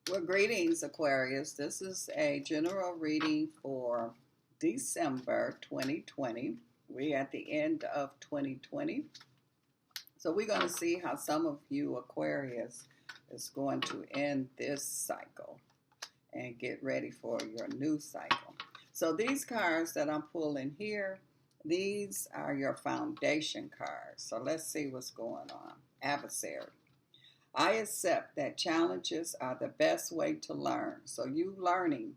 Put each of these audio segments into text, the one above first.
Well, greetings, Aquarius. This is a general reading for December 2020. We're at the end of 2020. So we're going to see how some of you, Aquarius, is going to end this cycle and get ready for your new cycle. So these cards that I'm pulling here, these are your foundation cards. So let's see what's going on. Adversary. I accept that challenges are the best way to learn. So you learning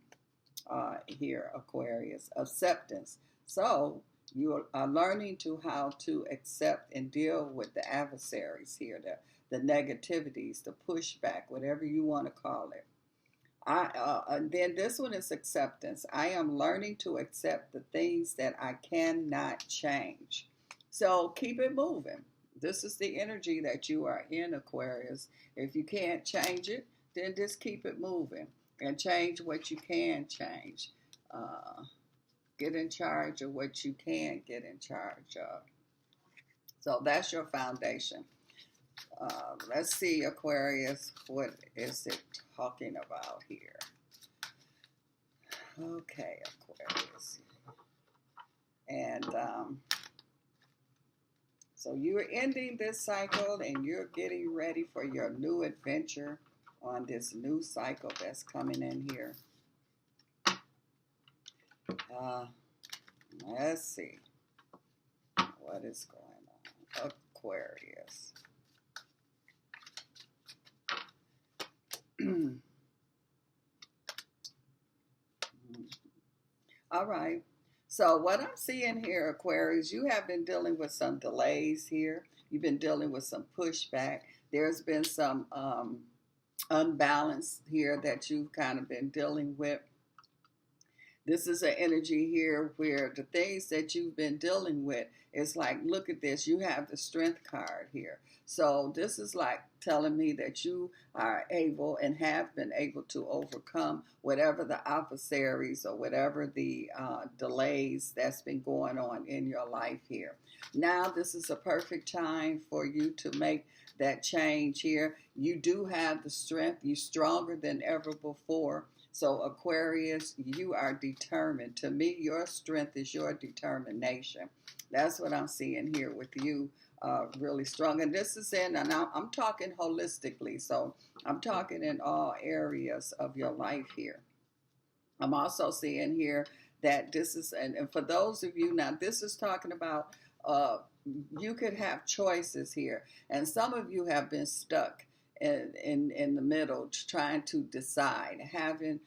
here, Aquarius, acceptance. So you are learning to how to accept and deal with the adversaries here, the negativities, the pushback, whatever you want to call it. Then this one is acceptance. I am learning to accept the things that I cannot change. So keep it moving. This is the energy that you are in, Aquarius. If you can't change it, then just keep it moving and change what you can change. Uh, get in charge of what you can get in charge of. So that's your foundation. Let's see, Aquarius, what is it talking about here? Okay, Aquarius. And so you're ending this cycle and you're getting ready for your new adventure on this new cycle that's coming in here. Uh, let's see what is going on. Aquarius. All right. So what I'm seeing here, Aquarius, you have been dealing with some delays here. You've been dealing with some pushback. There's been some unbalance here that you've kind of been dealing with. This is an energy here where the things that you've been dealing with, it's like, look at this, you have the strength card here. So this is like telling me that you are able and have been able to overcome whatever the adversaries or whatever the delays that's been going on in your life here. Now this is a perfect time for you to make that change here. You do have the strength. You're stronger than ever before. So Aquarius, you are determined. To me, your strength is your determination. That's what I'm seeing here with you, really strong. And this is and I'm talking holistically. So I'm talking in all areas of your life here. I'm also seeing here that this is, and for those of you now, this is talking about uh, you could have choices here. And some of you have been stuck in the middle, trying to decide, having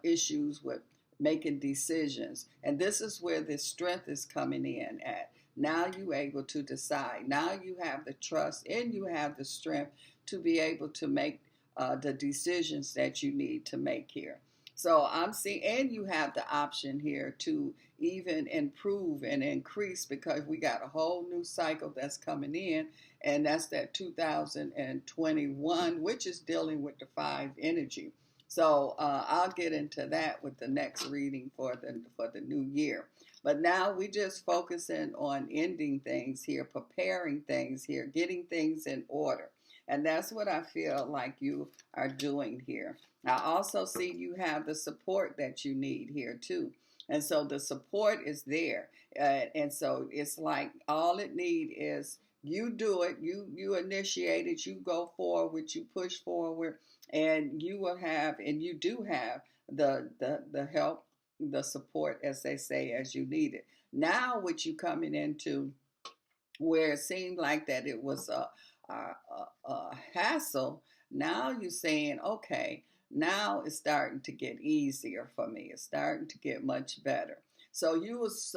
issues with making decisions. And this is where the strength is coming in at. Now you able to decide. Now you have the trust and you have the strength to be able to make the decisions that you need to make here. So I'm seeing, and you have the option here to even improve and increase because we got a whole new cycle that's coming in, and that's that 2021, which is dealing with the five energy. So I'll get into that with the next reading for the new year. But now we just focusing on ending things here, preparing things here, getting things in order. And that's what I feel like you are doing here. I also see you have the support that you need here too. And so the support is there. And so it's like all it need is you do it, you initiate it, you go forward, you push forward, and you will have, and you do have the help, the support, as they say, as you need it. Now, what you coming into where it seemed like that it was a hassle, now you're saying, okay, now it's starting to get easier for me. It's starting to get much better. So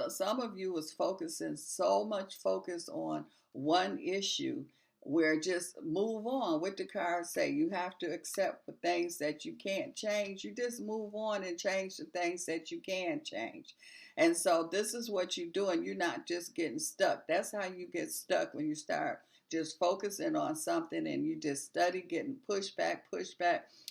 some of you was focusing so much focus on one issue where just move on. What the cards say, you have to accept the things that you can't change. You just move on and change the things that you can change. And so this is what you're doing. You're not just getting stuck. That's how you get stuck, when you start just focusing on something and you just study getting pushed back,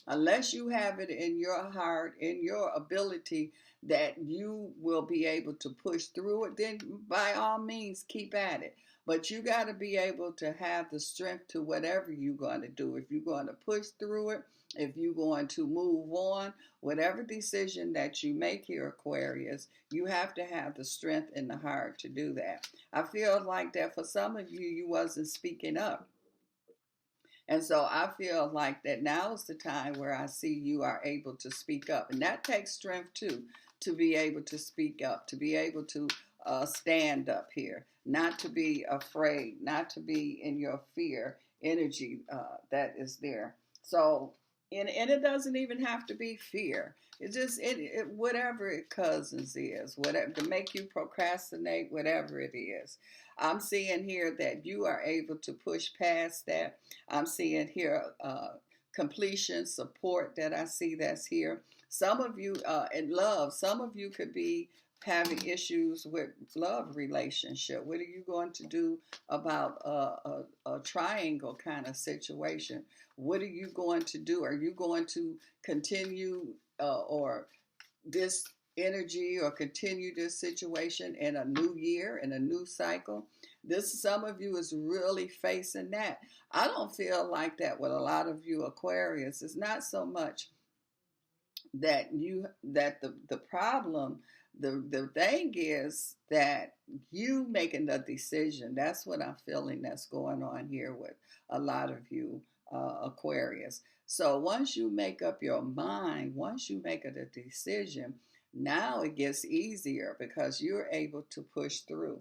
unless you have it in your heart, in your ability that you will be able to push through it, then by all means keep at it. But you got to be able to have the strength to whatever you're going to do. If you're going to push through it, if you're going to move on, whatever decision that you make here, Aquarius, you have to have the strength and the heart to do that. I feel like that for some of you, you wasn't speaking up. And so I feel like that now is the time where I see you are able to speak up. And that takes strength too, to be able to speak up, to be able to stand up here, not to be afraid, not to be in your fear energy that is there. So, and it doesn't even have to be fear. It's just whatever it cousins is, whatever to make you procrastinate, whatever it is. I'm seeing here that you are able to push past that. I'm seeing here completion, support that I see that's here. Some of you in love, some of you could be having issues with love relationship. What are you going to do about a triangle kind of situation? What are you going to do? Are you going to continue or this energy or continue this situation in a new year, in a new cycle? This, some of you is really facing that. I don't feel like that with a lot of you Aquarius. It's not so much that the problem, the thing is that you making the decision. That's what I'm feeling that's going on here with a lot of you Aquarius. So once you make up your mind, once you make a decision, now it gets easier because you're able to push through.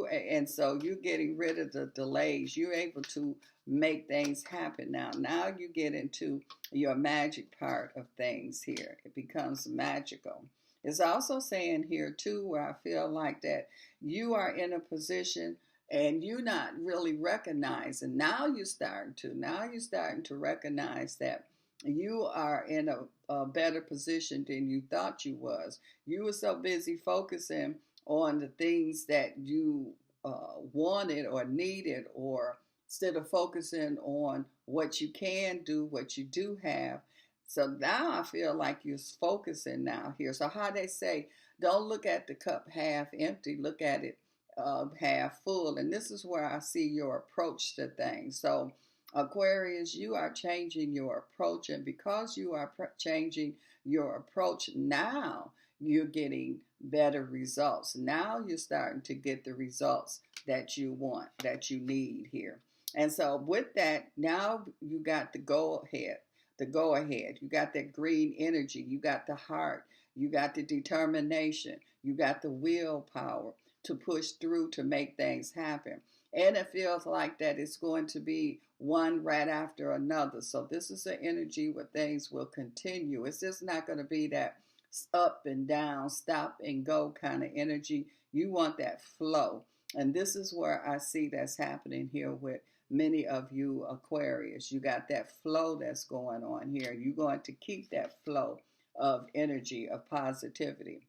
And so you're getting rid of the delays. You're able to make things happen now. Now you get into your magic part of things here. It becomes magical. It's also saying here too, where I feel like that you are in a position and you're not really recognizing. Now you're starting to recognize that you are in a better position than you thought you was. You were so busy focusing on the things that you wanted or needed, or instead of focusing on what you can do, what you do have. So now I feel like you're focusing now here. So how they say, don't look at the cup half empty, look at it half full. And this is where I see your approach to things. So Aquarius, you are changing your approach. And because you are changing your approach now, you're getting better results. Now you're starting to get the results that you want, that you need here. And so with that, now you got the go ahead, You got that green energy. You got the heart. You got the determination. You got the willpower to push through to make things happen. And it feels like that it's going to be one right after another. So this is an energy where things will continue. It's just not going to be that up and down, stop and go kind of energy. You want that flow. And this is where I see that's happening here with many of you Aquarius. You got that flow that's going on here. You're going to keep that flow of energy, of positivity.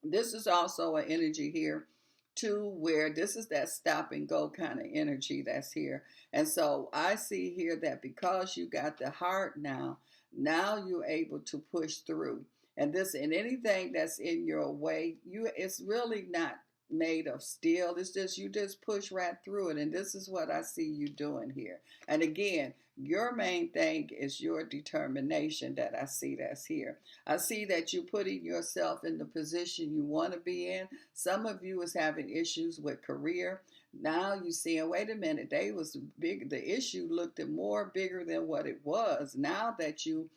This is also an energy here too, where this is that stop and go kind of energy that's here. And so I see here that because you got the heart now you're able to push through. And anything that's in your way, it's really not made of steel. It's just you just push right through it. And this is what I see you doing here. And again, your main thing is your determination that I see that's here. I see that you're putting yourself in the position you want to be in. Some of you is having issues with career. Now you seeing, wait a minute, they was big. The issue looked more bigger than what it was. Now that you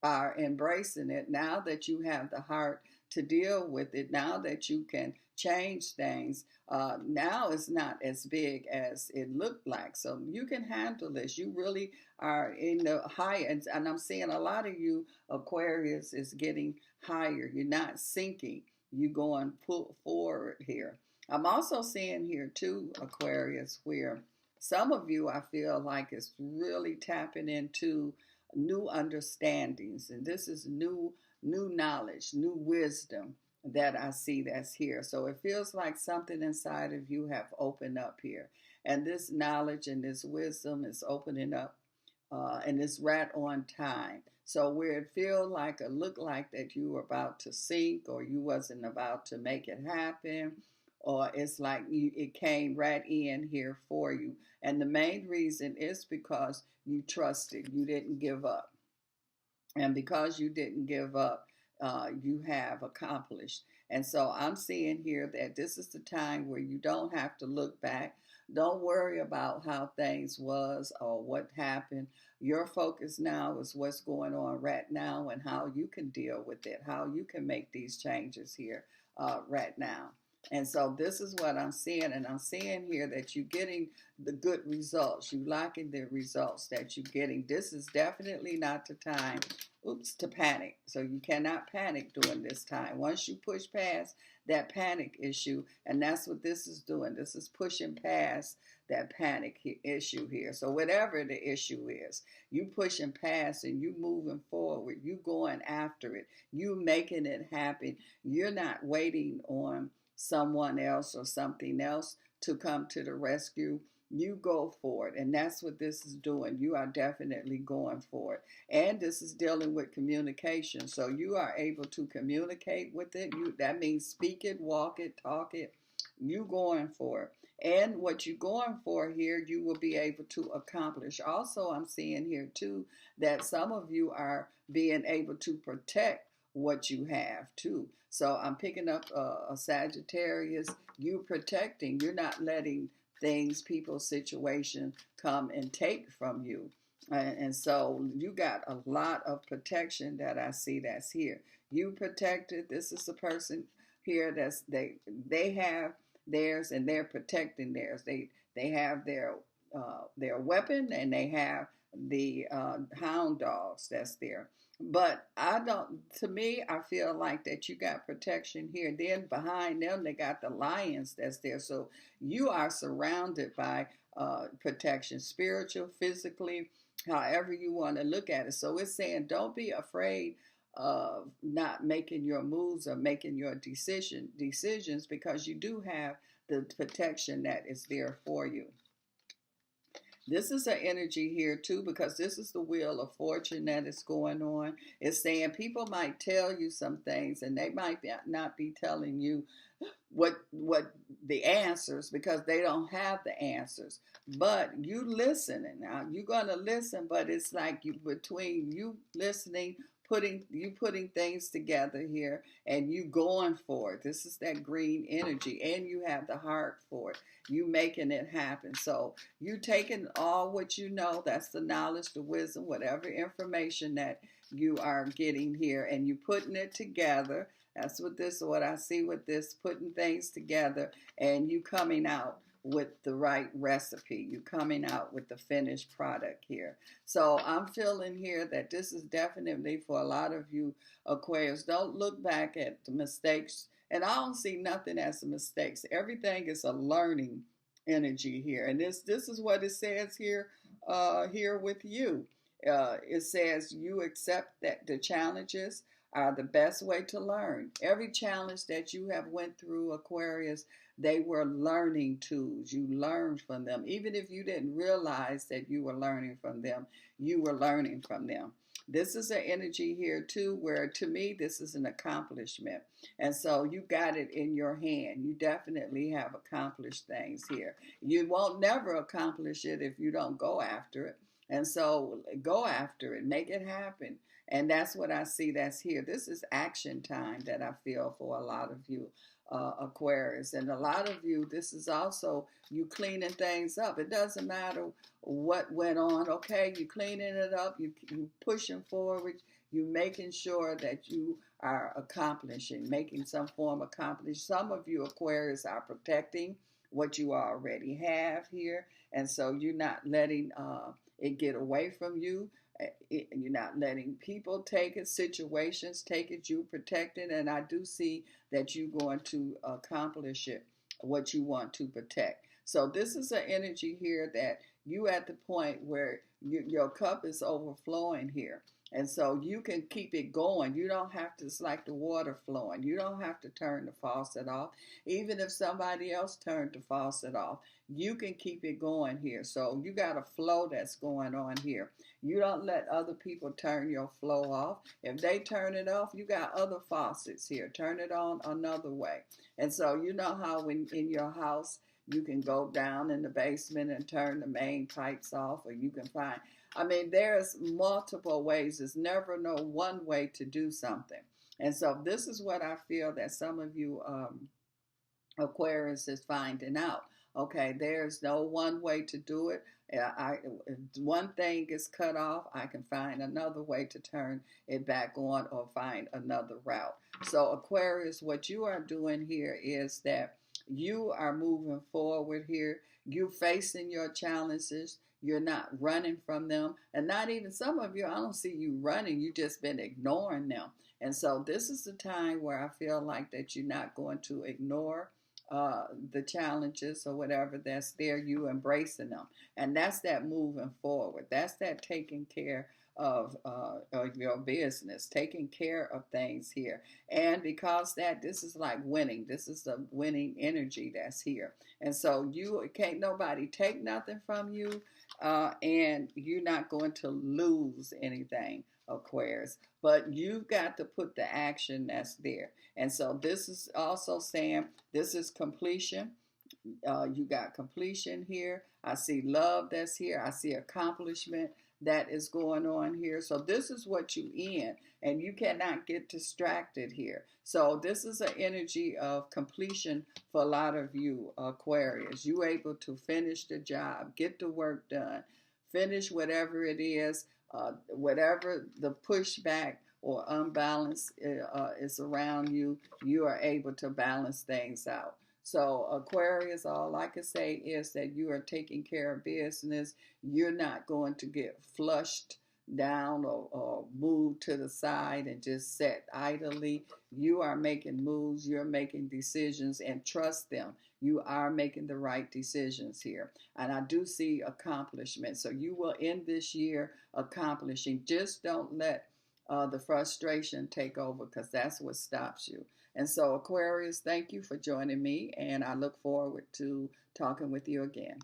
are embracing it, now that you have the heart to deal with it, now that you can change things, now it's not as big as it looked like. So you can handle this. You really are in the high, and I'm seeing a lot of you Aquarius is getting higher. You're not sinking. You're going forward here. I'm also seeing here too, Aquarius, where some of you I feel like is really tapping into new understandings, and this is new knowledge, new wisdom that I see that's here. So it feels like something inside of you have opened up here, and this knowledge and this wisdom is opening up, and it's right on time. So where it feel like or look like that you were about to sink, or you wasn't about to make it happen, or it's like it came right in here for you. And the main reason is because you trusted, you didn't give up. And because you didn't give up, you have accomplished. And so I'm seeing here that this is the time where you don't have to look back. Don't worry about how things was or what happened. Your focus now is what's going on right now and how you can deal with it, how you can make these changes here right now. And so this is what I'm seeing, and I'm seeing here that you're getting the good results. You liking the results that you're getting. This is definitely not the time, to panic. So you cannot panic during this time. Once you push past that panic issue, and that's what this is doing. This is pushing past that panic issue here. So whatever the issue is, you pushing past and you moving forward. You going after it. You making it happen. You're not waiting on someone else or something else to come to the rescue. You go for it. And that's what this is doing. You are definitely going for it. And this is dealing with communication. So you are able to communicate with it. That means speak it, walk it, talk it. You going for it. And what you're going for here, you will be able to accomplish. Also, I'm seeing here too that some of you are being able to protect what you have too. So I'm picking up a Sagittarius. You protecting. You're not letting things, people, situation come and take from you. And so you got a lot of protection that I see that's here. You protected. This is the person here that's they have theirs and they're protecting theirs. They have their weapon and they have the hound dogs that's there. But I don't. To me, I feel like that you got protection here. Then behind them, they got the lions that's there. So you are surrounded by protection, spiritual, physically, however you want to look at it. So it's saying, don't be afraid of not making your moves or making your decisions because you do have the protection that is there for you. This is an energy here too because this is the wheel of fortune that is going on. It's saying people might tell you some things and they might not be telling you what the answers because they don't have the answers. But you listening now, you're gonna listen, but it's like you between you listening, putting things together here and you going for it. This is that green energy and you have the heart for it. You making it happen. So you taking all what you know, that's the knowledge, the wisdom, whatever information that you are getting here and you putting it together. That's what I see with this, putting things together and you coming out with the right recipe. You coming out with the finished product here. So I'm feeling here that this is definitely for a lot of you Aquarius. Don't look back at the mistakes. And I don't see nothing as a mistakes. Everything is a learning energy here. And this is what it says here here with you. It says you accept that the challenges are the best way to learn. Every challenge that you have went through, Aquarius, they were learning tools. You learned from them. Even if you didn't realize that you were learning from them, you were learning from them. This is an energy here too, where to me, this is an accomplishment. And so you got it in your hand. You definitely have accomplished things here. You won't never accomplish it if you don't go after it. And so go after it, make it happen. And that's what I see that's here. This is action time that I feel for a lot of you Aquarius. And a lot of you, this is also you cleaning things up. It doesn't matter what went on, okay? You cleaning it up, you pushing forward, you making sure that you are accomplishing, making some form of accomplish. Some of you Aquarius are protecting what you already have here. And so you're not letting it get away from you. You're not letting people take it, situations take it, you protect it, and I do see that you're going to accomplish it, what you want to protect. So this is an energy here that you at the point where your cup is overflowing here. And so you can keep it going. You don't have to, it's like the water flowing. You don't have to turn the faucet off. Even if somebody else turned the faucet off, you can keep it going here. So you got a flow that's going on here. You don't let other people turn your flow off. If they turn it off, you got other faucets here. Turn it on another way. And so you know how when in your house, you can go down in the basement and turn the main pipes off, or you can find I mean, there's multiple ways. There's never no one way to do something. And so this is what I feel that some of you Aquarius is finding out. Okay, there's no one way to do it. If one thing is cut off, I can find another way to turn it back on or find another route. So Aquarius, what you are doing here is that you are moving forward here. You facing your challenges. You're not running from them. And not even some of you, I don't see you running. You just been ignoring them. And so this is the time where I feel like that you're not going to ignore the challenges or whatever that's there, you embracing them. And that's that moving forward. That's that taking care of your business, taking care of things here. And because that this is like winning, this is the winning energy that's here. And so you can't nobody take nothing from you, and you're not going to lose anything, Aquarius. But you've got to put the action that's there. And so this is also saying this is completion. You got completion here. I see love that's here. I see accomplishment that is going on here. So this is what you in, and you cannot get distracted here. So this is an energy of completion for a lot of you Aquarius. You able to finish the job, get the work done, finish whatever it is, whatever the pushback or unbalance is around you, you are able to balance things out. So Aquarius, all I can say is that you are taking care of business. You're not going to get flushed down or moved to the side and just sit idly. You are making moves. You're making decisions, and trust them. You are making the right decisions here. And I do see accomplishment. So you will end this year accomplishing. Just don't let the frustration take over, because that's what stops you. And so, Aquarius, thank you for joining me, and I look forward to talking with you again.